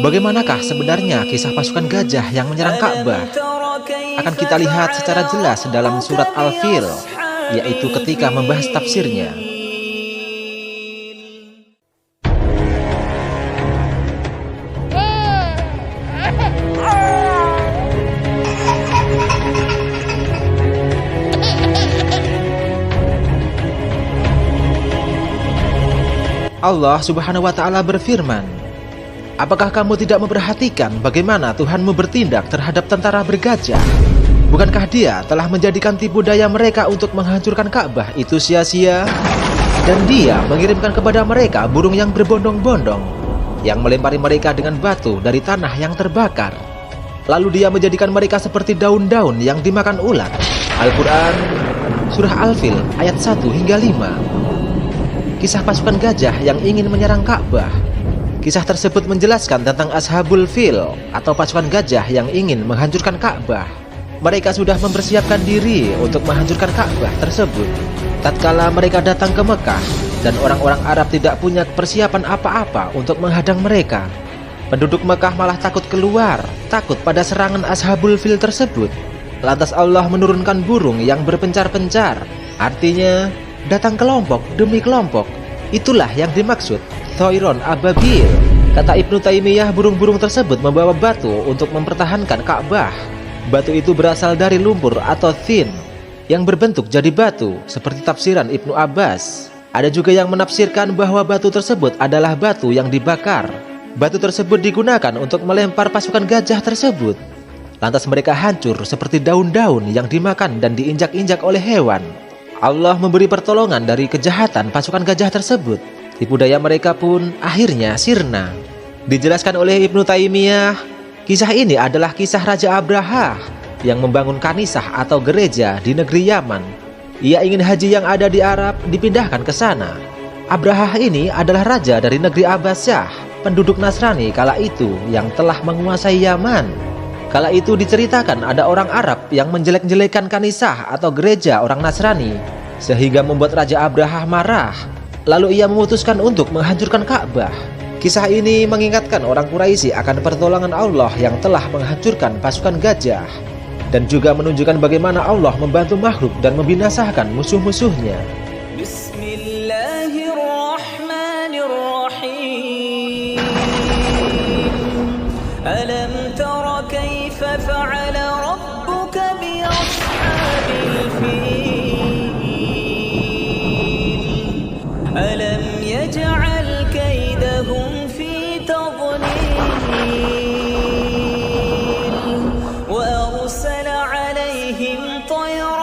Bagaimanakah sebenarnya kisah pasukan gajah yang menyerang Ka'bah? Akan kita lihat secara jelas dalam surat Al-Fil, yaitu ketika membahas tafsirnya. Allah Subhanahu wa Ta'ala berfirman, "Apakah kamu tidak memperhatikan bagaimana Tuhanmu bertindak terhadap tentara bergajah? Bukankah Dia telah menjadikan tipu daya mereka untuk menghancurkan Ka'bah itu sia-sia? Dan Dia mengirimkan kepada mereka burung yang berbondong-bondong, yang melempari mereka dengan batu dari tanah yang terbakar. Lalu Dia menjadikan mereka seperti daun-daun yang dimakan ulat." Al-Quran, Surah Al-Fil, ayat 1 hingga 5. Kisah pasukan gajah yang ingin menyerang Ka'bah. Kisah tersebut menjelaskan tentang Ashabul Fil atau pasukan gajah yang ingin menghancurkan Ka'bah. Mereka sudah mempersiapkan diri untuk menghancurkan Ka'bah tersebut. Tatkala mereka datang ke Mekah dan orang-orang Arab tidak punya persiapan apa-apa untuk menghadang mereka, penduduk Mekah malah takut keluar, takut pada serangan Ashabul Fil tersebut. Lantas Allah menurunkan burung yang berpencar-pencar, artinya datang kelompok demi kelompok. Itulah yang dimaksud Thairon Ababil. Kata Ibnu Taimiyah, burung-burung tersebut membawa batu untuk mempertahankan Ka'bah. Batu itu berasal dari lumpur atau thin yang berbentuk jadi batu, seperti tafsiran Ibnu Abbas. Ada juga yang menafsirkan bahwa batu tersebut adalah batu yang dibakar. Batu tersebut digunakan untuk melempar pasukan gajah tersebut. Lantas mereka hancur seperti daun-daun yang dimakan dan diinjak-injak oleh hewan. Allah memberi pertolongan dari kejahatan pasukan gajah tersebut. Tipu daya mereka pun akhirnya sirna. Dijelaskan oleh Ibnu Taimiyah, kisah ini adalah kisah Raja Abraha yang membangun kanisah atau gereja di negeri Yaman. Ia ingin haji yang ada di Arab dipindahkan ke sana. Abraha ini adalah raja dari negeri Abbasiyah, penduduk Nasrani kala itu yang telah menguasai Yaman. Kala itu diceritakan ada orang Arab yang menjelek-jelekan kanisah atau gereja orang Nasrani, sehingga membuat Raja Abraha marah. Lalu ia memutuskan untuk menghancurkan Ka'bah. Kisah ini mengingatkan orang Quraisy akan pertolongan Allah yang telah menghancurkan pasukan gajah, dan juga menunjukkan bagaimana Allah membantu makhluk dan membinasakan musuh-musuhnya. Bismillahirrahmanirrahim. Alam tara kaifa fa'ala rabbuka bi ashabil fil. Alam yaj'al kaydahum fi tadlil wa arsala 'alayhim tayran